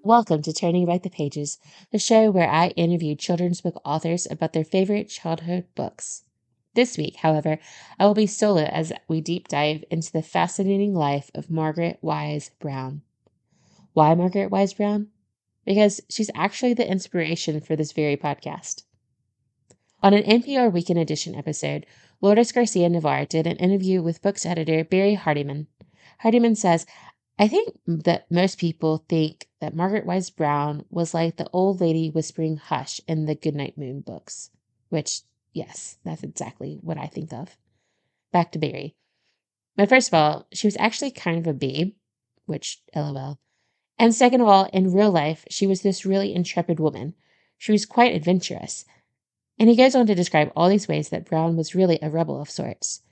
Welcome to Turning Back the Pages, the show where I interview children's book authors about their favorite childhood books. This week, however, I will be solo as we deep dive into the fascinating life of Margaret Wise Brown. Why Margaret Wise Brown? Because she's actually the inspiration for this very podcast. On an NPR Weekend Edition episode, Lourdes Garcia Navarre did an interview with books editor Barry Hardiman. Hardiman says, I think that most people think that Margaret Wise Brown was like the old lady whispering hush in the Goodnight Moon books, which, yes, that's exactly what I think of. Back to Barry. But first of all, she was actually kind of a babe, which, lol. And second of all, in real life, she was this really intrepid woman. She was quite adventurous. And he goes on to describe all these ways that Brown was really a rebel of sorts.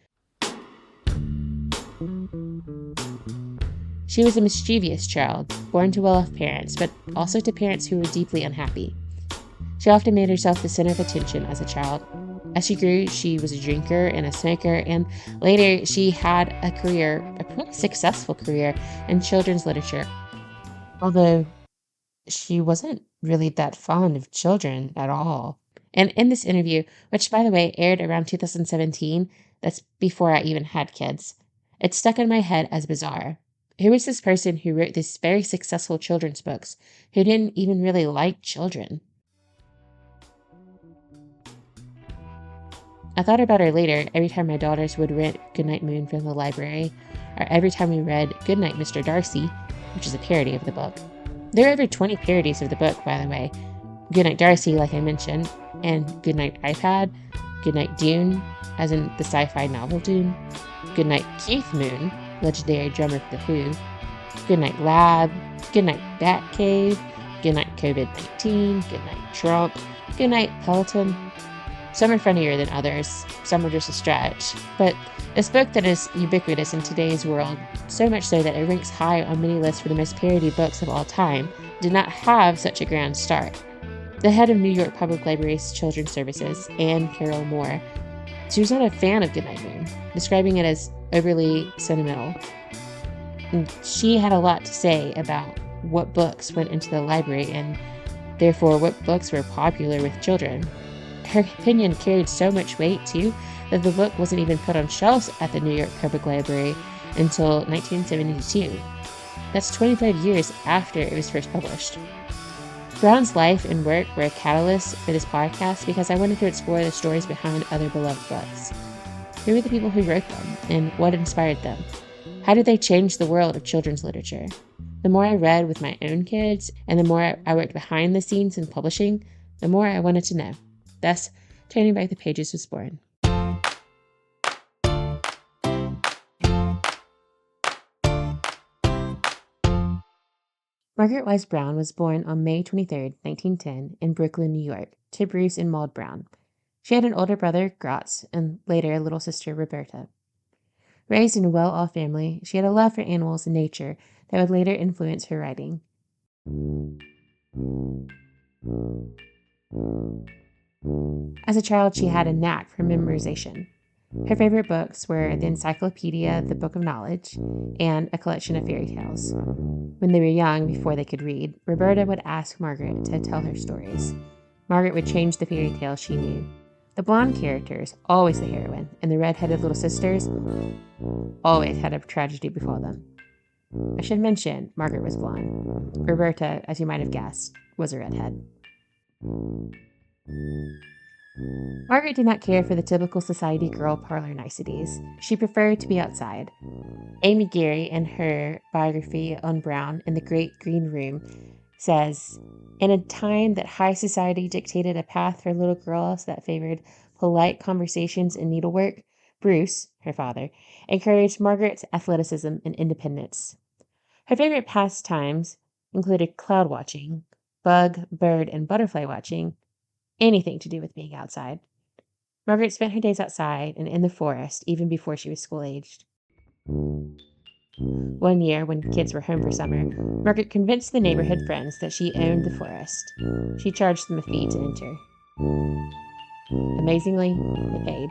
She was a mischievous child, born to well-off parents, but also to parents who were deeply unhappy. She often made herself the center of attention as a child. As she grew, she was a drinker and a smoker, and later she had a pretty successful career in children's literature. Although she wasn't really that fond of children at all. And in this interview, which by the way aired around 2017, that's before I even had kids, it stuck in my head as bizarre. Who was this person who wrote these very successful children's books who didn't even really like children? I thought about her later every time my daughters would rent Goodnight Moon from the library, or every time we read Goodnight, Mr. Darcy, which is a parody of the book. There are over 20 parodies of the book, by the way. Goodnight Darcy, like I mentioned, and Goodnight iPad, Goodnight Dune, as in the sci-fi novel Dune, Goodnight Keith Moon, legendary drummer for The Who, Goodnight Lab, Goodnight Batcave, Goodnight COVID-19, Goodnight Trump, Goodnight Peloton. Some are funnier than others, some are just a stretch, but this book that is ubiquitous in today's world, so much so that it ranks high on many lists for the most parodied books of all time, did not have such a grand start. The head of New York Public Library's Children's Services, Anne Carroll Moore, she was not a fan of Goodnight Moon, describing it as overly sentimental. And she had a lot to say about what books went into the library and therefore what books were popular with children. Her opinion carried so much weight, too, that the book wasn't even put on shelves at the New York Public Library until 1972. That's 25 years after it was first published. Brown's life and work were a catalyst for this podcast because I wanted to explore the stories behind other beloved books. Who were the people who wrote them, and what inspired them? How did they change the world of children's literature? The more I read with my own kids, and the more I worked behind the scenes in publishing, the more I wanted to know. Thus, Turning Back the Pages was born. Margaret Wise Brown was born on May 23, 1910, in Brooklyn, New York, to Bruce and Maud Brown. She had an older brother, Gratz, and later a little sister, Roberta. Raised in a well-off family, she had a love for animals and nature that would later influence her writing. As a child, she had a knack for memorization. Her favorite books were the Encyclopedia, the Book of Knowledge, and a collection of fairy tales. When they were young, before they could read, Roberta would ask Margaret to tell her stories. Margaret would change the fairy tale she knew. The blonde characters, always the heroine, and the red-headed little sisters, always had a tragedy befall them. I should mention, Margaret was blonde. Roberta, as you might have guessed, was a redhead. Margaret did not care for the typical society girl parlor niceties. She preferred to be outside. Amy Gary, in her biography on Brown in the Great Green Room, says, in a time that high society dictated a path for little girls that favored polite conversations and needlework, Bruce, her father, encouraged Margaret's athleticism and independence. Her favorite pastimes included cloud watching, bug, bird, and butterfly watching, anything to do with being outside. Margaret spent her days outside and in the forest even before she was school-aged. One year, when kids were home for summer, Margaret convinced the neighborhood friends that she owned the forest. She charged them a fee to enter. Amazingly, they paid.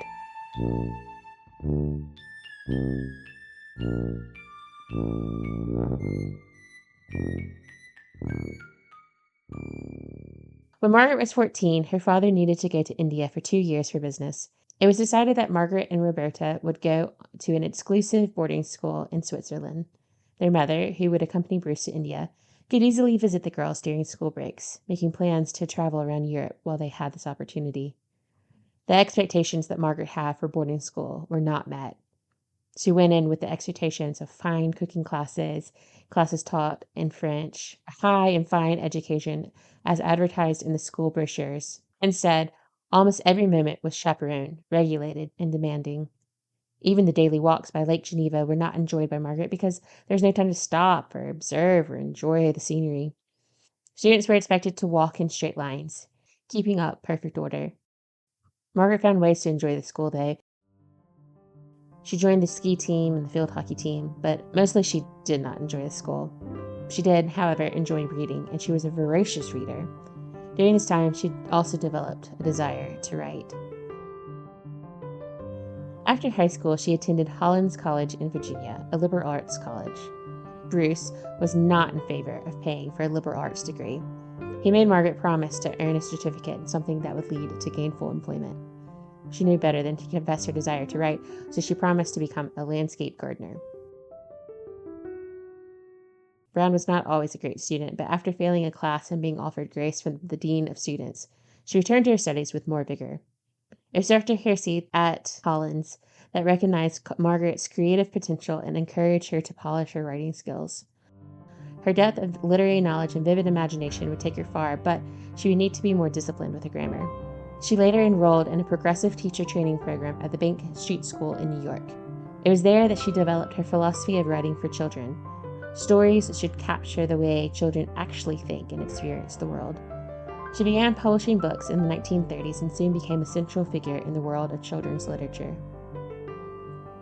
When Margaret was 14, her father needed to go to India for 2 years for business. It was decided that Margaret and Roberta would go to an exclusive boarding school in Switzerland. Their mother, who would accompany Bruce to India, could easily visit the girls during school breaks, making plans to travel around Europe while they had this opportunity. The expectations that Margaret had for boarding school were not met. She went in with the expectations of fine cooking classes, classes taught in French, a high and fine education as advertised in the school brochures. Instead, almost every moment was chaperoned, regulated, and demanding. Even the daily walks by Lake Geneva were not enjoyed by Margaret because there was no time to stop or observe or enjoy the scenery. Students were expected to walk in straight lines, keeping up perfect order. Margaret found ways to enjoy the school day. She joined the ski team and the field hockey team, but mostly she did not enjoy the school. She did, however, enjoy reading, and she was a voracious reader. During this time, she also developed a desire to write. After high school, she attended Hollins College in Virginia, a liberal arts college. Bruce was not in favor of paying for a liberal arts degree. He made Margaret promise to earn a certificate in something that would lead to gainful employment. She knew better than to confess her desire to write, so she promised to become a landscape gardener. Brown was not always a great student, but after failing a class and being offered grace from the dean of students, she returned to her studies with more vigor. It was Dr. Hersey at Hollins that recognized Margaret's creative potential and encouraged her to polish her writing skills. Her depth of literary knowledge and vivid imagination would take her far, but she would need to be more disciplined with her grammar. She later enrolled in a progressive teacher training program at the Bank Street School in New York. It was there that she developed her philosophy of writing for children. Stories should capture the way children actually think and experience the world. She began publishing books in the 1930s and soon became a central figure in the world of children's literature.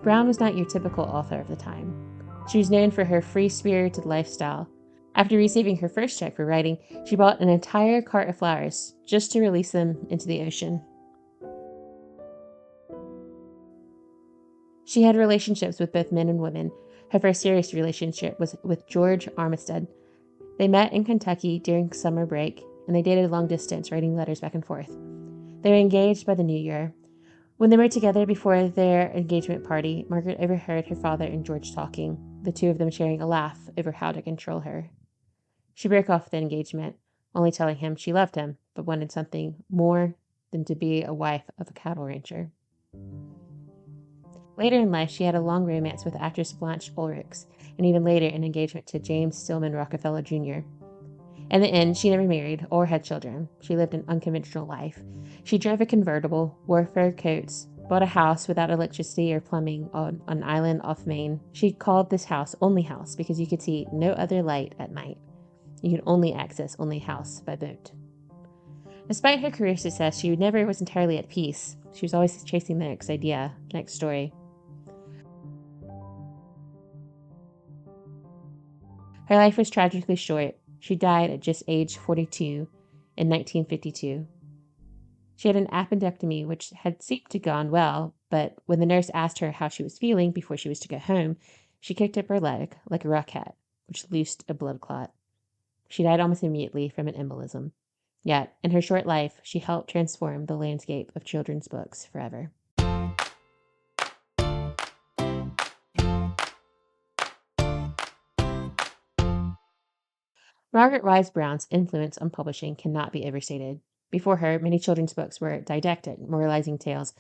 Brown was not your typical author of the time. She was known for her free-spirited lifestyle. After receiving her first check for writing, she bought an entire cart of flowers just to release them into the ocean. She had relationships with both men and women. Her first serious relationship was with George Armistead. They met in Kentucky during summer break, and they dated long distance, writing letters back and forth. They were engaged by the new year. When they were together before their engagement party, Margaret overheard her father and George talking, the two of them sharing a laugh over how to control her. She broke off the engagement, only telling him she loved him, but wanted something more than to be a wife of a cattle rancher. Later in life, she had a long romance with actress Blanche Ulrichs, and even later an engagement to James Stillman Rockefeller Jr. In the end, she never married or had children. She lived an unconventional life. She drove a convertible, wore fur coats, bought a house without electricity or plumbing on an island off Maine. She called this house Only House because you could see no other light at night. You could only access Only House by boat. Despite her career success, she never was entirely at peace. She was always chasing the next idea, next story. Her life was tragically short. She died at just age 42 in 1952. She had an appendectomy, which had seemed to go on well, but when the nurse asked her how she was feeling before she was to go home, she kicked up her leg like a rocket, which loosed a blood clot. She died almost immediately from an embolism. Yet, in her short life, she helped transform the landscape of children's books forever. Margaret Wise Brown's influence on publishing cannot be overstated. Before her, many children's books were didactic, moralizing tales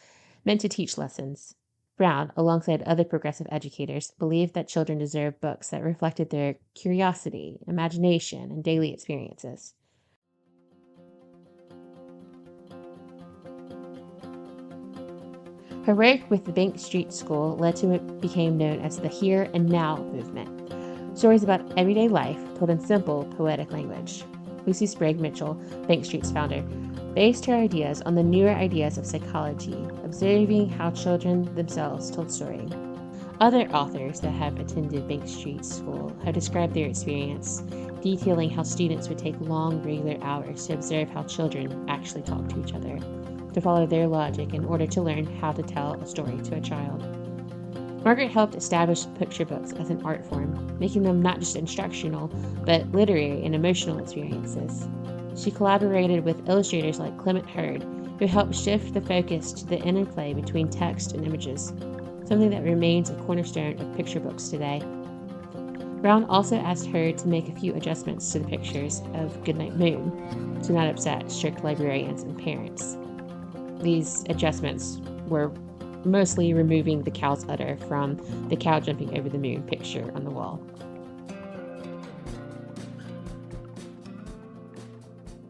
meant to teach lessons. Brown, alongside other progressive educators, believed that children deserved books that reflected their curiosity, imagination, and daily experiences. Her work with the Bank Street School led to what became known as the Here and Now movement. Stories about everyday life told in simple, poetic language. Lucy Sprague Mitchell, Bank Street's founder, based her ideas on the newer ideas of psychology, observing how children themselves told story. Other authors that have attended Bank Street School have described their experience, detailing how students would take long, regular hours to observe how children actually talk to each other, to follow their logic in order to learn how to tell a story to a child. Margaret helped establish picture books as an art form, making them not just instructional, but literary and emotional experiences. She collaborated with illustrators like Clement Hurd, who helped shift the focus to the interplay between text and images, something that remains a cornerstone of picture books today. Brown also asked Hurd to make a few adjustments to the pictures of Goodnight Moon to not upset strict librarians and parents. These adjustments were mostly removing the cow's udder from the cow jumping over the moon picture on the wall.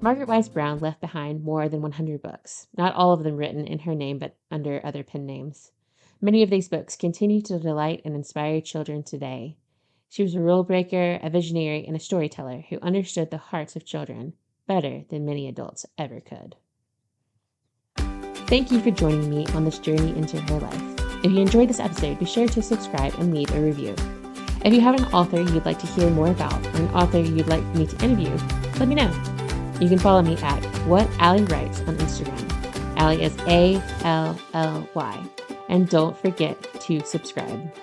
Margaret Wise Brown left behind more than 100 books, not all of them written in her name but under other pen names. Many of these books continue to delight and inspire children today. She was a rule breaker, a visionary, and a storyteller who understood the hearts of children better than many adults ever could. Thank you for joining me on this journey into her life. If you enjoyed this episode, be sure to subscribe and leave a review. If you have an author you'd like to hear more about, or an author you'd like me to interview, let me know. You can follow me at What Allie Writes on Instagram. Allie is ALLY. And don't forget to subscribe.